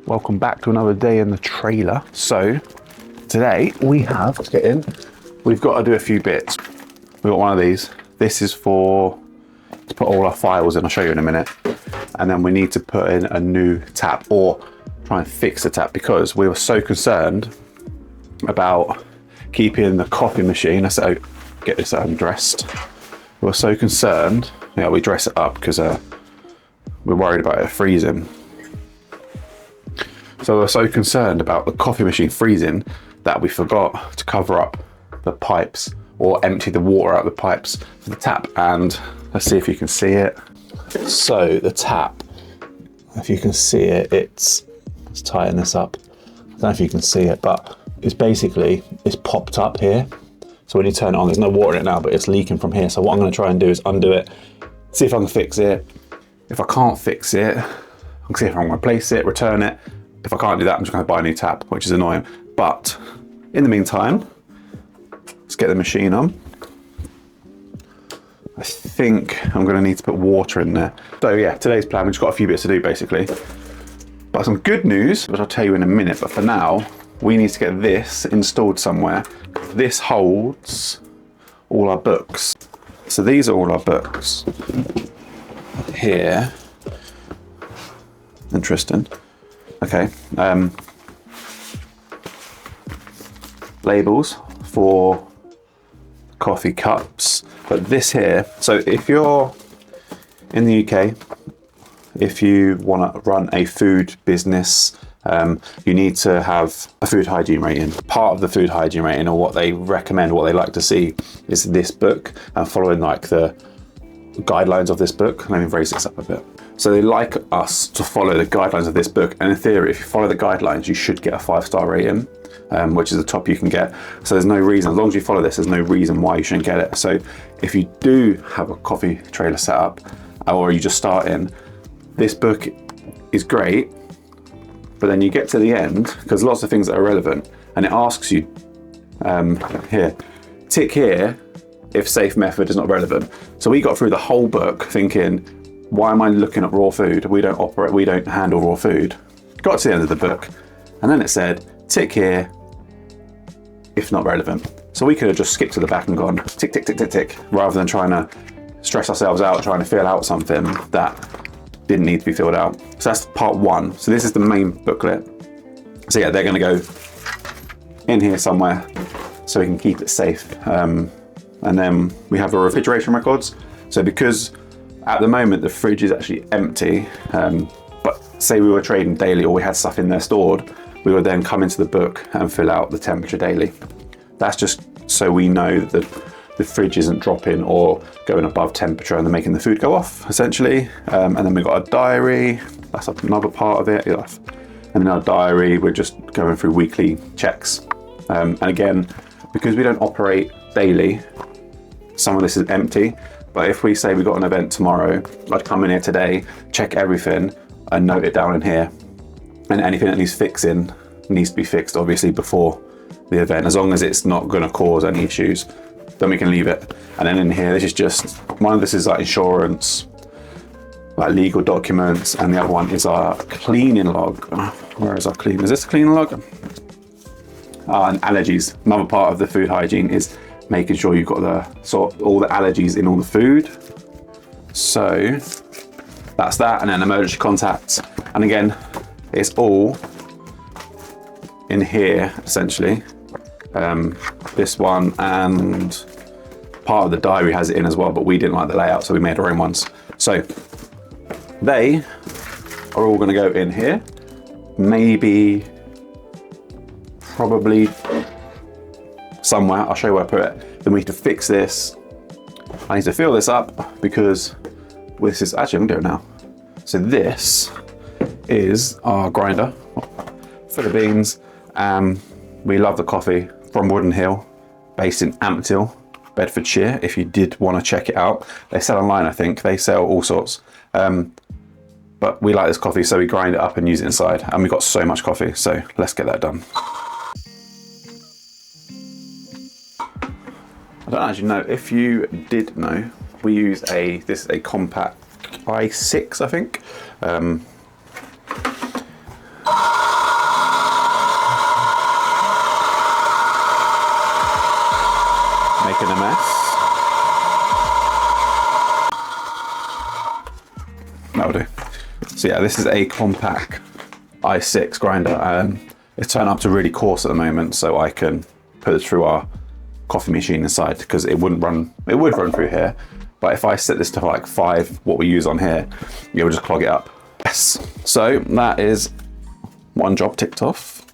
Welcome back to another day in the trailer. So today we have, let's get in, we've got to do a few bits. We've got one of these. This is to put all our files in, I'll show you in a minute. And then we need to put in a new tap or try and fix the tap because we were so concerned about keeping the coffee machine. Let's get this undressed. We were so concerned, we dress it up because we're worried about it freezing. So we're so concerned about the coffee machine freezing that we forgot to cover up the pipes or empty the water out of the pipes for the tap. And let's see if you can see it. So the tap, if you can see it, let's tighten this up. I don't know if you can see it, but it's popped up here. So when you turn it on, there's no water in it now, but it's leaking from here. So what I'm going to try and do is undo it, see if I can fix it. If I can't fix it, I'll see if I'm going to replace it, return it. If I can't do that, I'm just going to buy a new tap, which is annoying. But in the meantime, let's get the machine on. I think I'm going to need to put water in there. So yeah, today's plan, we've just got a few bits to do basically. But some good news, which I'll tell you in a minute, but for now, we need to get this installed somewhere. This holds all our books. So these are all our books. Here. Interesting. Okay. Labels for coffee cups. But this here, so if you're in the UK, if you want to run a food business, you need to have a food hygiene rating. Part of the food hygiene rating, or what they recommend, what they like to see, is this book and following like the guidelines of this book. Let me raise this up a bit. So they like us to follow the guidelines of this book. And in theory, if you follow the guidelines, you should get a 5-star rating, which is the top you can get. So there's no reason, as long as you follow this, there's no reason why you shouldn't get it. So if you do have a coffee trailer set up, or you just start in, this book is great, but then you get to the end, because lots of things that are relevant, and it asks you, here, tick here if safe method is not relevant. So we got through the whole book thinking, why am I looking at raw food? We don't handle raw food. Got to the end of the book, and then it said, tick here if not relevant. So we could have just skipped to the back and gone tick, tick, tick, tick, tick, rather than trying to stress ourselves out, trying to fill out something that didn't need to be filled out. So that's part one. So this is the main booklet. So yeah, they're gonna go in here somewhere so we can keep it safe. And then we have the refrigeration records. So because at the moment the fridge is actually empty, but say we were trading daily or we had stuff in there stored, we would then come into the book and fill out the temperature daily. That's just so we know that the fridge isn't dropping or going above temperature and then making the food go off, essentially. And then we've got a diary, that's another part of it. And in our diary, we're just going through weekly checks. And again, because we don't operate daily, some of this is empty, but if we say we've got an event tomorrow, I'd come in here today, check everything and note it down in here. And anything that needs fixing needs to be fixed, obviously, before the event, as long as it's not gonna cause any issues. Then we can leave it. And then in here, this is just, one of this is like insurance, like legal documents, and the other one is our cleaning log. Where is our cleaning? Is this a cleaning log? And allergies. Another part of the food hygiene is making sure you've got all the allergies in all the food. So that's that, and then emergency contacts. And again, it's all in here, essentially. This one, and part of the diary has it in as well, but we didn't like the layout, so we made our own ones. So they are all going to go in here. Probably somewhere. I'll show you where I put it. Then we need to fix this. I need to fill this up because this is actually, I'm going to do it now. So this is our grinder full of beans. We love the coffee from Wooden Hill, based in Ampthill, Bedfordshire. If you did want to check it out, they sell online, I think. They sell all sorts. But we like this coffee, so we grind it up and use it inside. And we've got so much coffee, so let's get that done. I don't actually know. If you did know, we use this is a compact i6, I think. making a mess. That'll do. So yeah, this is a compact i6 grinder. It's turned up to really coarse at the moment, so I can put it through our coffee machine inside, because it would run through here. But if I set this to like 5, what we use on here, it will just clog it up. Yes. So that is one job ticked off.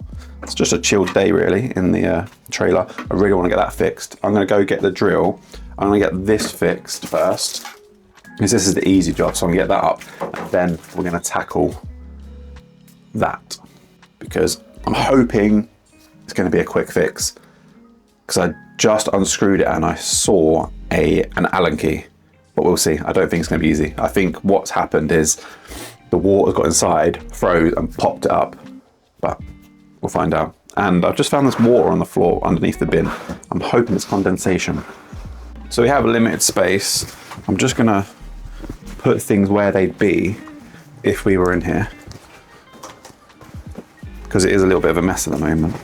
It's just a chilled day really in the trailer. I really want to get that fixed. I'm going to go get the drill. I'm going to get this fixed first, because this is the easy job. So I'm going to get that up, and then we're going to tackle that, because I'm hoping it's going to be a quick fix, because I just unscrewed it and I saw an Allen key, but we'll see. I don't think it's going to be easy. I think what's happened is the water got inside, froze and popped it up, but we'll find out. And I've just found this water on the floor underneath the bin. I'm hoping it's condensation. So we have a limited space. I'm just going to put things where they'd be if we were in here, because it is a little bit of a mess at the moment.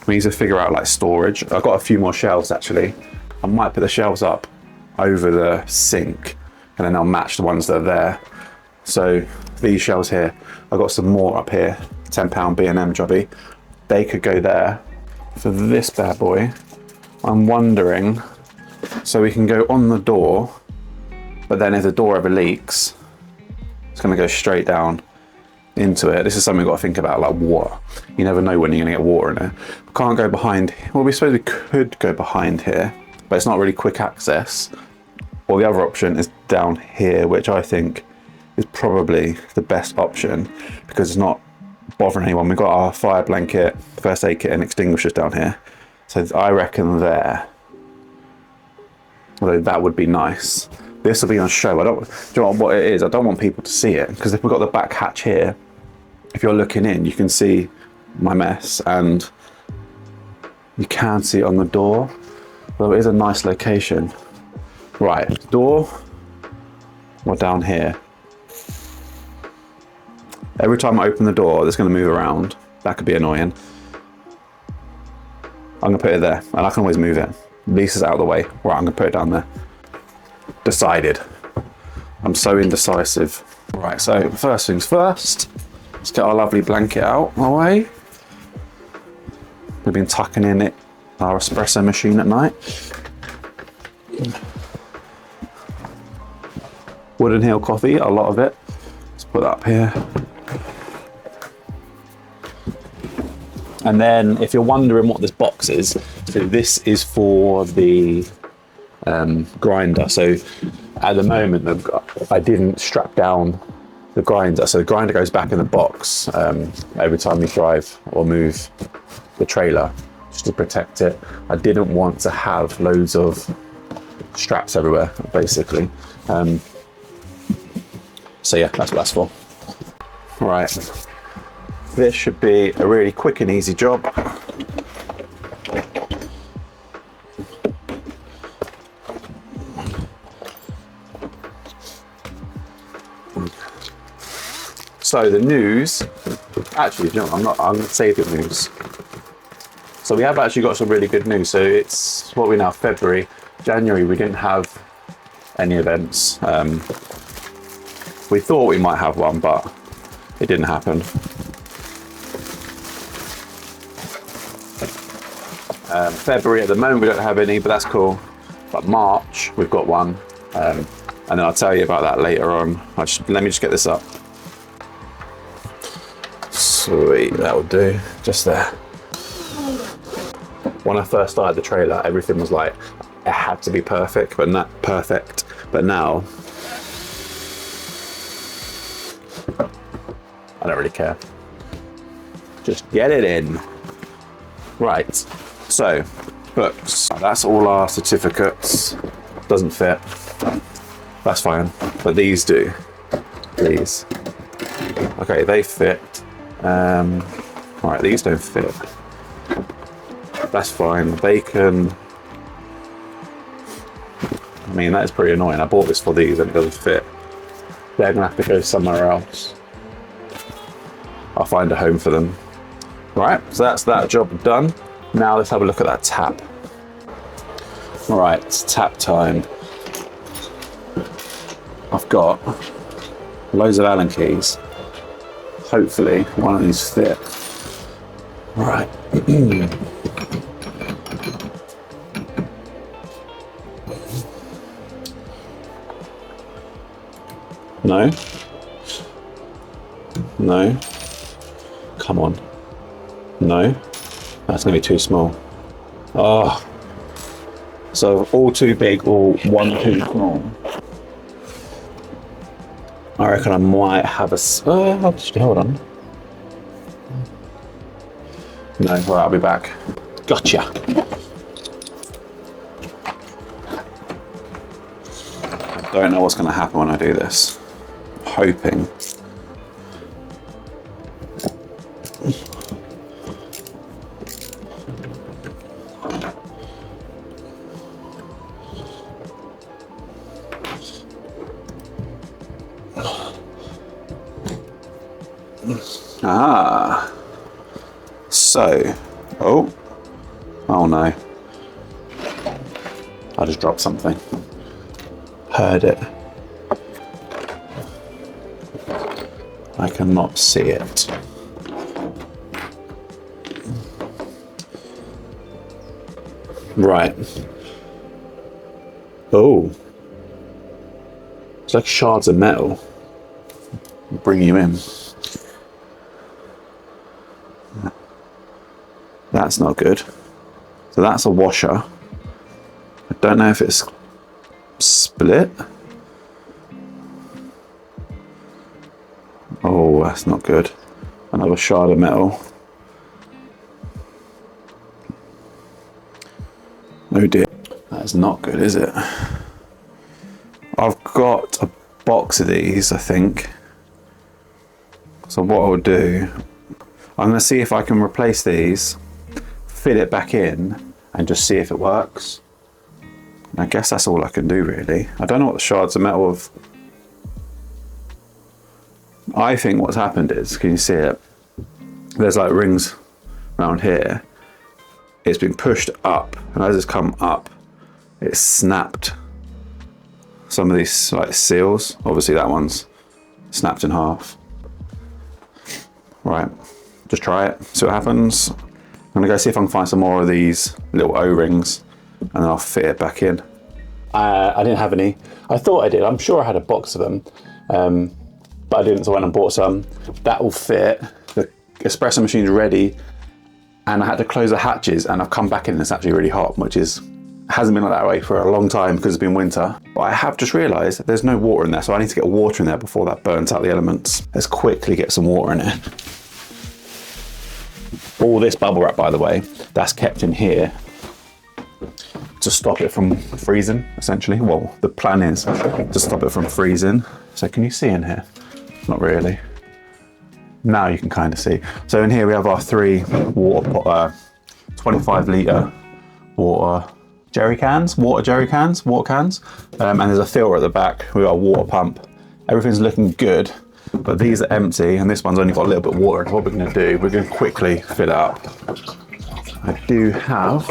We need to figure out like storage. I've got a few more shelves actually. I might put the shelves up over the sink, and then I'll match the ones that are there. So these shelves here, I've got some more up here, £10 B&M jobby. They could go there. For this bad boy, I'm wondering, so we can go on the door, but then if the door ever leaks, it's gonna go straight down into it. This is something we've got to think about, like water. You never know when you're gonna get water in it. We can't go behind, well, we suppose we could go behind here, but it's not really quick access. Or the other option is down here, which I think is probably the best option, because it's not bothering anyone. We've got our fire blanket, first aid kit and extinguishers down here. So I reckon there, although that would be nice. This will be on show. Do you know what it is? I don't want people to see it, because if we've got the back hatch here, if you're looking in, you can see my mess, and you can see it on the door. Well, it is a nice location. Right, door, we're down here. Every time I open the door, it's going to move around. That could be annoying. I'm going to put it there, and I can always move it. Lisa's out of the way. Right, I'm going to put it down there. Decided. I'm so indecisive. Right, so first things first, let's get our lovely blanket out my way. We've been tucking in it, our espresso machine at night. Wooden Hill coffee, a lot of it. Let's put that up here. And then if you're wondering what this box is, so this is for the grinder. So at the moment, I didn't strap down the grinder. So the grinder goes back in the box every time you drive or move the trailer, just to protect it. I didn't want to have loads of straps everywhere, basically. So yeah, that's what that's for. Right, this should be a really quick and easy job. So the news, actually, no, I'm going to say the news. So we have actually got some really good news. So it's, what are we now, February, January, we didn't have any events. We thought we might have one, but it didn't happen. February, at the moment, we don't have any, but that's cool. But March, we've got one. And then I'll tell you about that later on. Let me just get this up. Sweet, that will do. Just there. When I first started the trailer, everything was like, it had to be perfect, but not perfect. But now, I don't really care. Just get it in. Right, so books. That's all our certificates. Doesn't fit. That's fine, but these do. These. Okay, they fit. Right, these don't fit. That's fine. They can. I mean, that is pretty annoying. I bought this for these and it doesn't fit. They're gonna have to go somewhere else. I'll find a home for them. Right, so that's that job done. Now let's have a look at that tap. Right, it's tap time. I've got loads of Allen keys. Hopefully one of these fit. Right. No. No. Come on. No. That's gonna be too small. Oh. So all too big or one too small. I reckon I might have a. Hold on. No, right, I'll be back. Gotcha. I don't know what's going to happen when I do this. I'm hoping. Ah. So, oh no. I just dropped something. Heard it. I cannot see it. Right. Oh. It's like shards of metal. Bring you in. That's not good. So that's a washer. I don't know if it's split. Oh, that's not good. Another shard of metal. Oh dear. That's not good, is it? I've got a box of these, I think. So what I'll do, I'm going to see if I can replace these, fit it back in, and just see if it works. I guess that's all I can do, really. I don't know what the shards of metal have. I think what's happened is, can you see it? There's like rings around here. It's been pushed up, and as it's come up, it's snapped some of these like seals. Obviously that one's snapped in half. Right, just try it, see what happens. I'm gonna go see if I can find some more of these little O-rings, and then I'll fit it back in. I didn't have any. I thought I did. I'm sure I had a box of them, but I didn't, so I went and bought some. That will fit. The espresso machine's ready, and I had to close the hatches, and I've come back in and it's actually really hot, which hasn't been like that way for a long time because it's been winter. But I have just realised that there's no water in there, so I need to get water in there before that burns out the elements. Let's quickly get some water in it. All this bubble wrap, by the way, that's kept in here to stop it from freezing, essentially. Well, the plan is to stop it from freezing. So can you see in here? Not really. Now you can kind of see. So in here we have our 3 water 25 litre water jerry cans, and there's a filter at the back. We've got a water pump. Everything's looking good, but these are empty, and this one's only got a little bit of water. What we're going to do, we're going to quickly fill it up. I do have,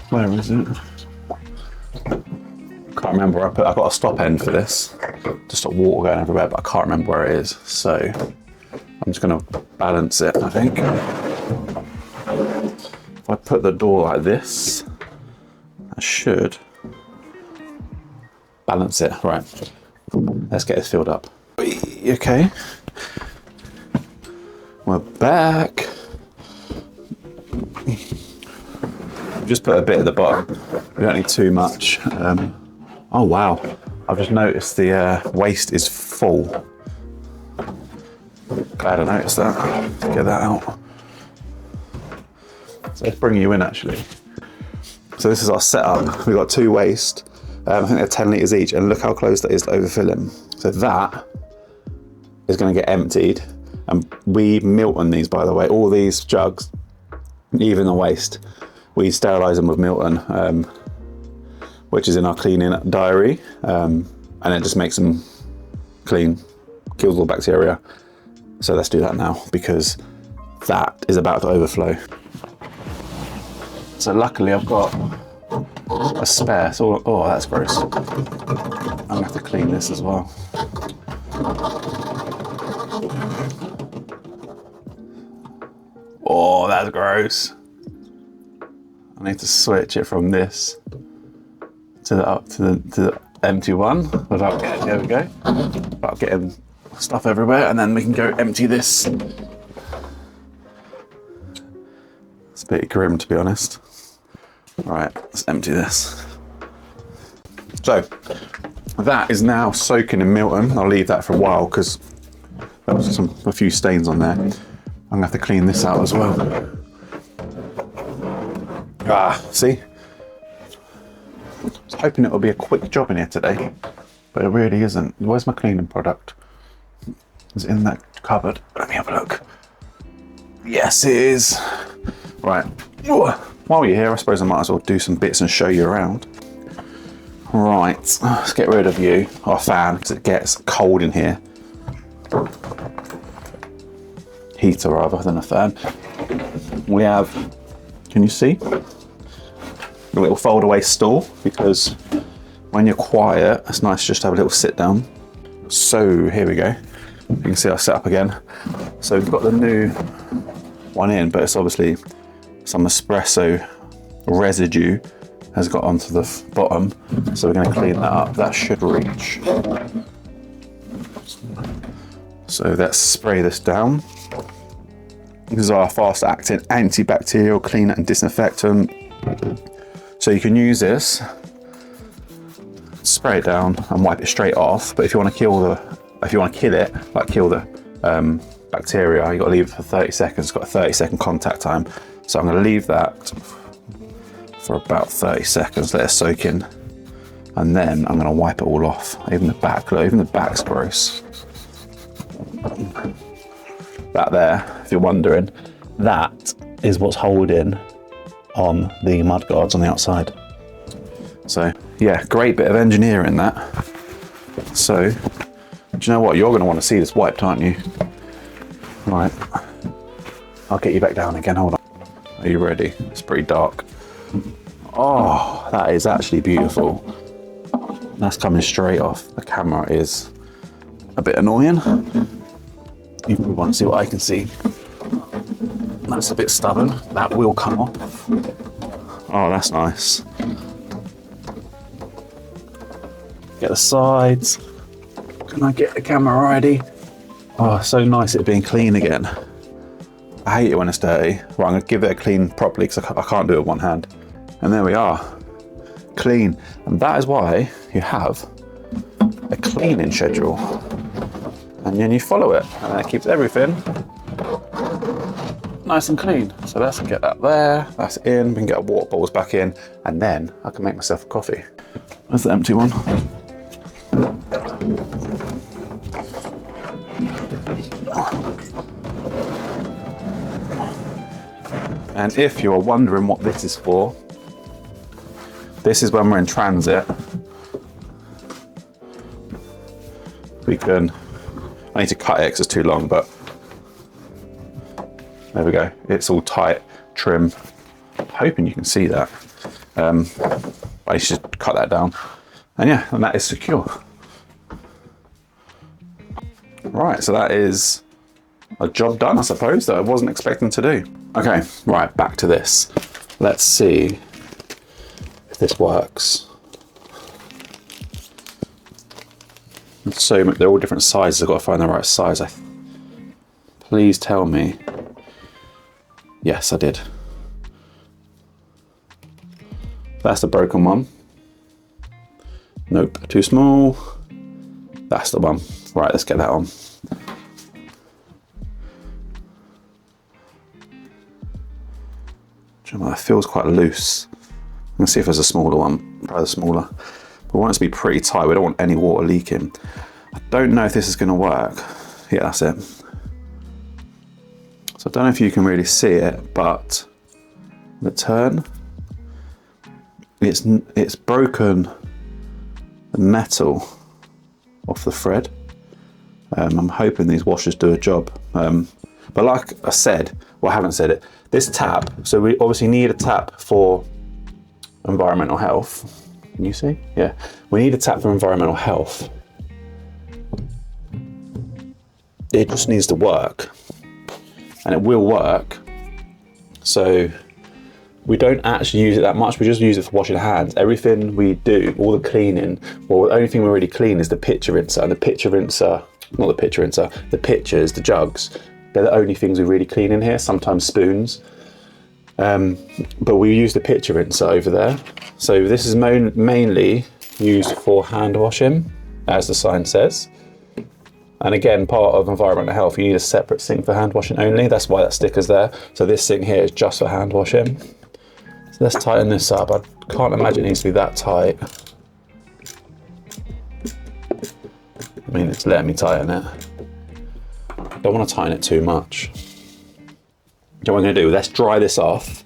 where is it? Can't remember. I've got a stop end for this to stop water going everywhere, but I can't remember where it is. So I'm just going to balance it, I think. If I put the door like this, I should balance it. Right, let's get this filled up. Okay, we're back. Just put a bit at the bottom. We don't need too much. Oh wow, I've just noticed the waste is full. Glad I noticed that. Let's get that out. So let's bring you in actually. So this is our setup. We've got 2 waste. I think they're 10 litres each, and look how close that is to overfilling. So that is going to get emptied, and we Milton these, by the way. All these jugs, even the waste, we sterilise them with Milton, which is in our cleaning diary, and it just makes them clean, kills all bacteria. So let's do that now, because that is about to overflow. So luckily I've got a spare. So, oh, that's gross. I'm gonna have to clean this as well. Oh, that's gross. I need to switch it from this to the empty one without getting, there we go, without getting stuff everywhere, and then we can go empty this. It's a bit grim, to be honest. Right, let's empty this. So that is now soaking in Milton. I'll leave that for a while because there was a few stains on there. I'm gonna have to clean this out as well. Ah, see? I was hoping it would be a quick job in here today, but it really isn't. Where's my cleaning product? Is it in that cupboard? Let me have a look. Yes, it is. Right. While you're here, I suppose I might as well do some bits and show you around. Right, let's get rid of you, our fan, because it gets cold in here. Heater rather than a fan. We have, can you see? A little fold away stool, because when you're quiet, it's nice just to have a little sit down. So here we go. You can see our setup again. So we've got the new one in, but it's obviously some espresso residue has got onto the bottom. So we're going to clean that up. That should reach. So let's spray this down. This is our fast acting antibacterial cleaner and disinfectant. So you can use this, spray it down and wipe it straight off. But if you want to kill it, like kill the bacteria, you got to leave it for 30 seconds. It's got a 30-second contact time. So I'm going to leave that for about 30 seconds, let it soak in, and then I'm going to wipe it all off. Even the back, look, even the back's gross. That there, if you're wondering, that is what's holding on the mud guards on the outside. So yeah, great bit of engineering that. So do you know what? You're going to want to see this wiped, aren't you? Right, I'll get you back down again. Hold on. Are you ready? It's pretty dark. Oh, that is actually beautiful. That's coming straight off. The camera is a bit annoying. You probably want to see what I can see. That's a bit stubborn. That will come off. Oh, that's nice. Get the sides. Can I get the camera ready? Oh, so nice it being clean again. I hate it when it's dirty. Right, I'm gonna give it a clean properly because I can't do it with one hand. And there we are, clean. And that is why you have a cleaning schedule. And then you follow it, and that keeps everything nice and clean. So let's get that there, that's in, we can get our water bottles back in, and then I can make myself a coffee. There's the empty one. And if you're wondering what this is for, this is when we're in transit. We can, I need to cut it because it's too long, but there we go. It's all tight, trim. Hoping you can see that. I should cut that down. And yeah, and that is secure. Right, so that is a job done, I suppose, that I wasn't expecting to do. Okay, right, back to this. Let's see if this works. So they're all different sizes. I've got to find the right size. Please tell me. Yes, I did. That's the broken one. Nope, too small. That's the one. Right, let's get that on. It feels quite loose. Let's see if there's a smaller one. Probably smaller. But we want it to be pretty tight. We don't want any water leaking. I don't know if this is going to work. Yeah, that's it. So I don't know if you can really see it, but the turn, it's broken the metal off the thread. I'm hoping these washers do a job. But like I said, well, I haven't said it, this tap, so we obviously need a tap for environmental health. Can you see? Yeah. We need a tap for environmental health. It just needs to work. And it will work. So we don't actually use it that much, we just use it for washing hands. Everything we do, all the cleaning, well, the only thing we really clean is the pitcher rinser, and the pitcher rinser, not the pitcher rinser, the pitchers, the jugs, they're the only things we really clean in here, sometimes spoons. But we use the pitcher rinser over there. So this is mainly used for hand washing, as the sign says. And again, part of environmental health, you need a separate sink for hand washing only. That's why that sticker's there. So this sink here is just for hand washing. So let's tighten this up. I can't imagine it needs to be that tight. I mean, it's letting me tighten it. I don't want to tighten it too much. So what I'm going to do, let's dry this off.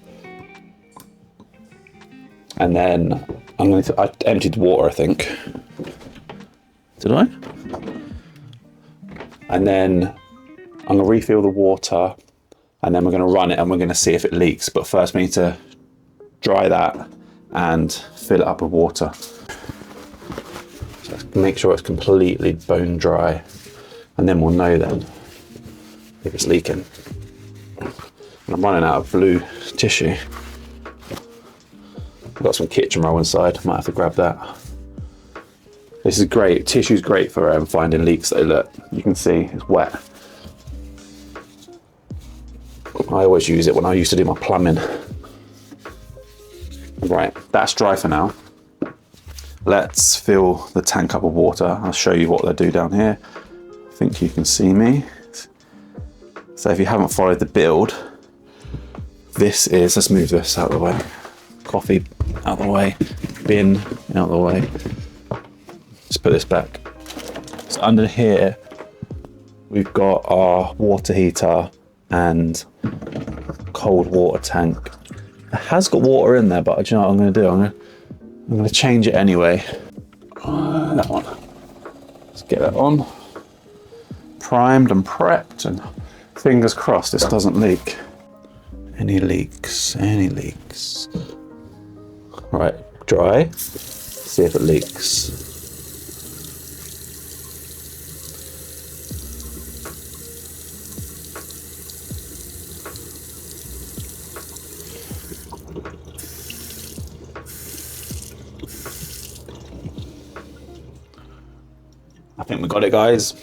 And then I emptied the water, I think. Did I? And then I'm going to refill the water, and then we're going to run it and we're going to see if it leaks. But first we need to dry that and fill it up with water. So let's make sure it's completely bone dry, and then we'll know then if it's leaking. And I'm running out of blue tissue. I've got some kitchen roll inside, might have to grab that. This is great, tissue's great for finding leaks though, look, you can see it's wet. I always use it when I used to do my plumbing. Right, that's dry for now. Let's fill the tank up with water. I'll show you what they do down here. I think you can see me. So if you haven't followed the build, this is, let's move this out of the way. Coffee out of the way, bin out of the way. Let's put this back. So under here, we've got our water heater and cold water tank. It has got water in there, but do you know what I'm going to do? I'm going to change it anyway. That one. Let's get that on. Primed and prepped, and fingers crossed this doesn't leak. Any leaks? Any leaks? Right, dry. See if it leaks. I think we got it, guys.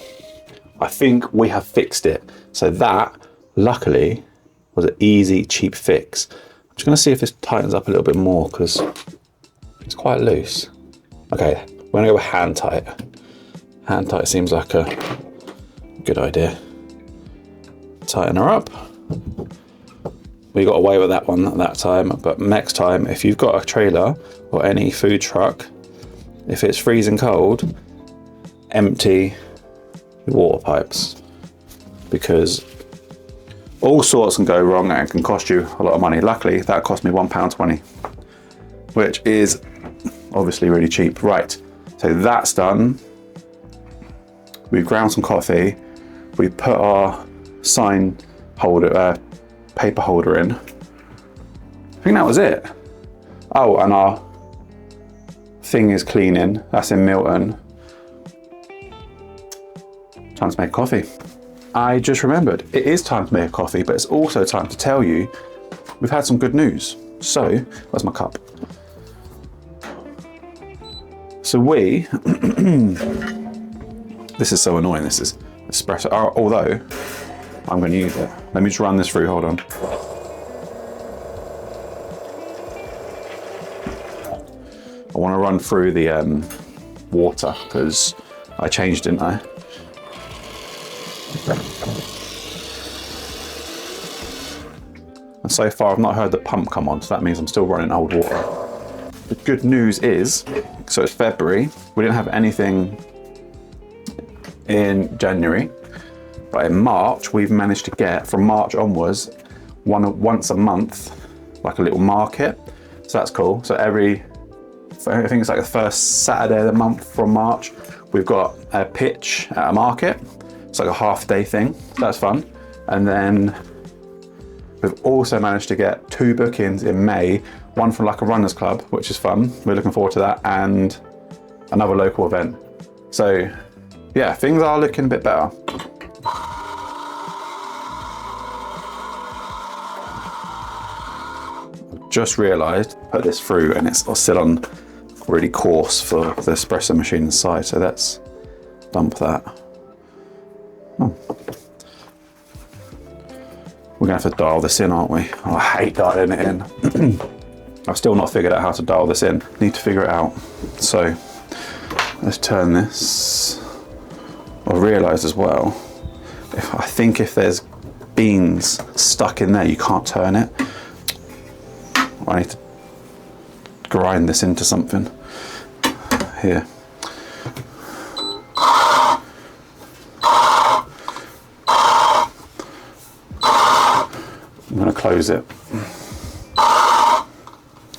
I think we have fixed it. So that, luckily, was an easy, cheap fix. I'm just gonna see if this tightens up a little bit more because it's quite loose. Okay, we're gonna go with hand tight. Hand tight seems like a good idea. Tighten her up. We got away with that one at that time, but next time, if you've got a trailer or any food truck, if it's freezing cold, empty your water pipes, because all sorts can go wrong and can cost you a lot of money. Luckily, that cost me £1.20, which is obviously really cheap. Right, so that's done. We've ground some coffee. We put our sign holder, paper holder in. I think that was it. Oh, and our thing is cleaning. That's in Milton. Time to make coffee. I just remembered, it is time to make a coffee, but it's also time to tell you we've had some good news. So, where's my cup? So this is so annoying, this is espresso, although I'm going to use it. Let me just run this through, hold on. I want to run through the water, because I changed, didn't I? And so far I've not heard the pump come on, so that means I'm still running old water. The good news is, so it's February, we didn't have anything in January, but in March we've managed to get, from March onwards, once a month, like a little market. So that's cool. So I think it's like the first Saturday of the month from March, we've got a pitch at a market. It's like a half-day thing, so that's fun. And then we've We've also managed to get 2 bookings in May, one from like a runners club, which is fun. We're looking forward to that, and another local event. So yeah, things are looking a bit better. Just realised, put this through and it's still on really coarse for the espresso machine inside, so let's dump that. Oh. We're gonna have to dial this in, aren't we? Oh, I hate dialing it in. I've still not figured out how to dial this in. Need to figure it out. So let's turn this. I realised as well, I think if there's beans stuck in there, you can't turn it. I need to grind this into something. Here. I'm going to close it. I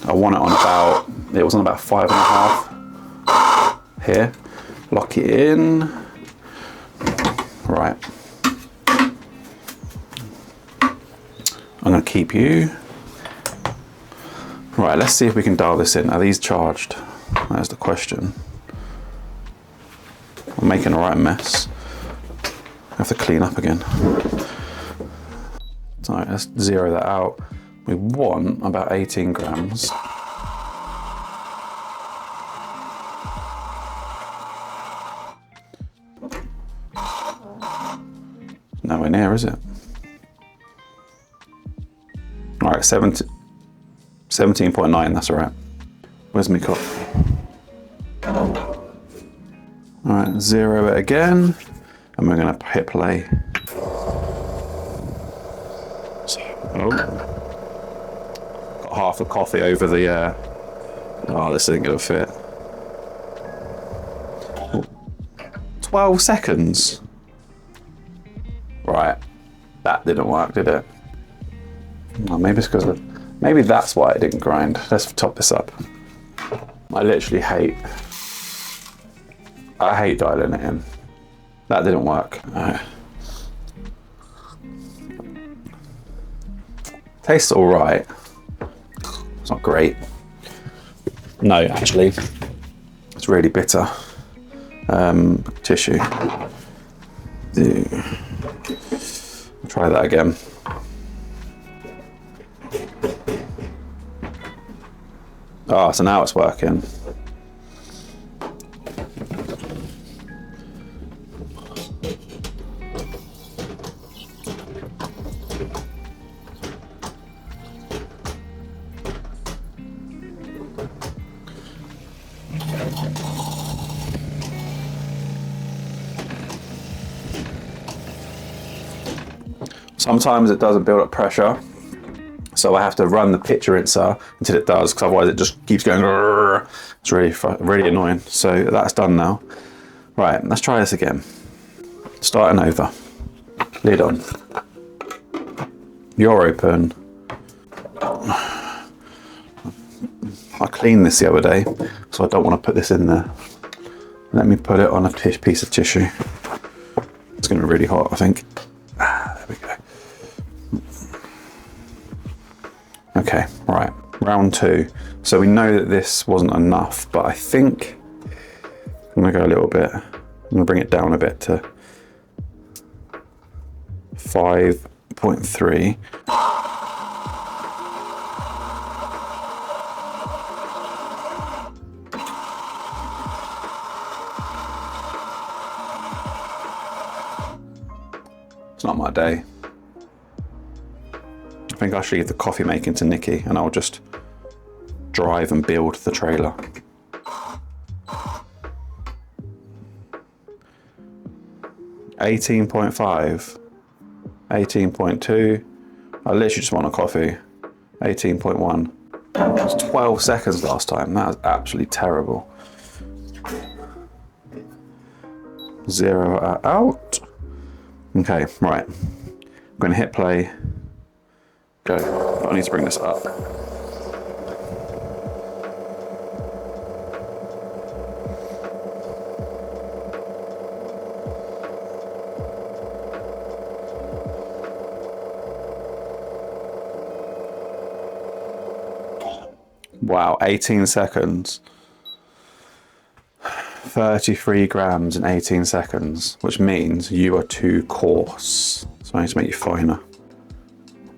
want it on about, it was on about 5.5. Here. Lock it in. Right. I'm going to keep you. Right, let's see if we can dial this in. Are these charged? That's the question. I'm making a right mess. I have to clean up again. Alright, let's zero that out. We want about 18 grams. Nowhere near, is it? Alright, 17.9, that's all right. Where's my cup? All right, zero it again, and we're gonna hit play. Oh, got half a coffee over the, oh, this isn't gonna fit. 12 seconds. Right, that didn't work, did it? Well, maybe it's because of, maybe that's why it didn't grind. Let's top this up. I literally hate dialing it in. That didn't work. Tastes all right. It's not great. No, actually, it's really bitter. Tissue. Try that again. Oh, so now it's working. Sometimes it doesn't build up pressure, so I have to run the pitcher rinser until it does, because otherwise it just keeps going. It's really annoying. So that's done now. Right, let's try this again. Starting over. Lid on. You're open. I cleaned this the other day, so I don't want to put this in there. Let me put it on a piece of tissue. It's going to be really hot, I think. There we go. Okay, right, round 2. So we know that this wasn't enough, but I think I'm gonna go a little bit. I'm gonna bring it down a bit to 5.3. It's not my day. I think I should leave the coffee making to Nikki, and I'll just drive and build the trailer. $18.5, 18.2. I literally just want a coffee. 18.1. It was 12 seconds last time. That was absolutely terrible. Zero out. Okay, right. I'm going to hit play. Go. I need to bring this up. Wow, 18 seconds. 33 grams in 18 seconds, which means you are too coarse. So I need to make you finer.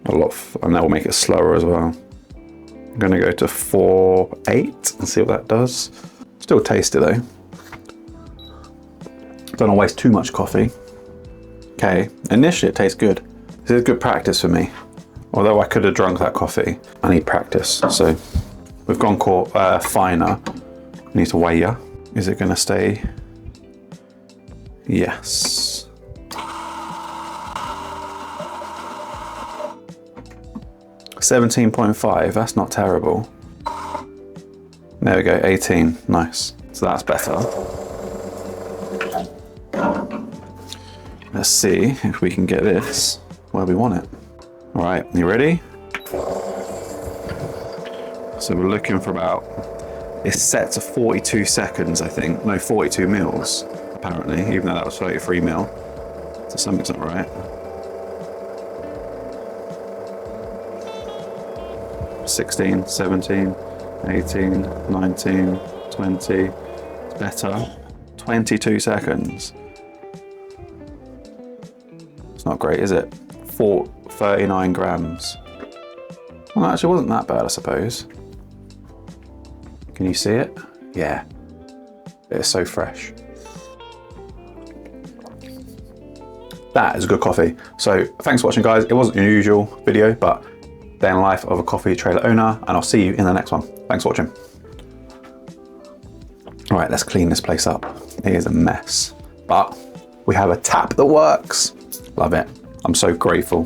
And that will make it slower as well. I'm gonna go to 4.8 and see what that does. Still tasty though. Don't want to waste too much coffee. Okay, initially it tastes good. This is good practice for me. Although I could have drunk that coffee, I need practice. So we've gone finer. We need to weigh ya. Is it gonna stay? Yes. $17.5, that's not terrible. There we go, 18, nice. So that's better. Let's see if we can get this where we want it. All right, you ready? So we're looking for about, it's set to 42 seconds, I think. No, 42 mils, apparently, even though that was 33 mil. So something's not right. 16, 17, 18, 19, 20, it's better. 22 seconds. It's not great, is it? 39 grams. Well, actually it wasn't that bad, I suppose. Can you see it? Yeah. It's so fresh. That is a good coffee. So thanks for watching, guys. It wasn't your usual video, but day in the life of a coffee trailer owner, and I'll see you in the next one. Thanks for watching. All right, let's clean this place up. It is a mess, but we have a tap that works. Love it. I'm so grateful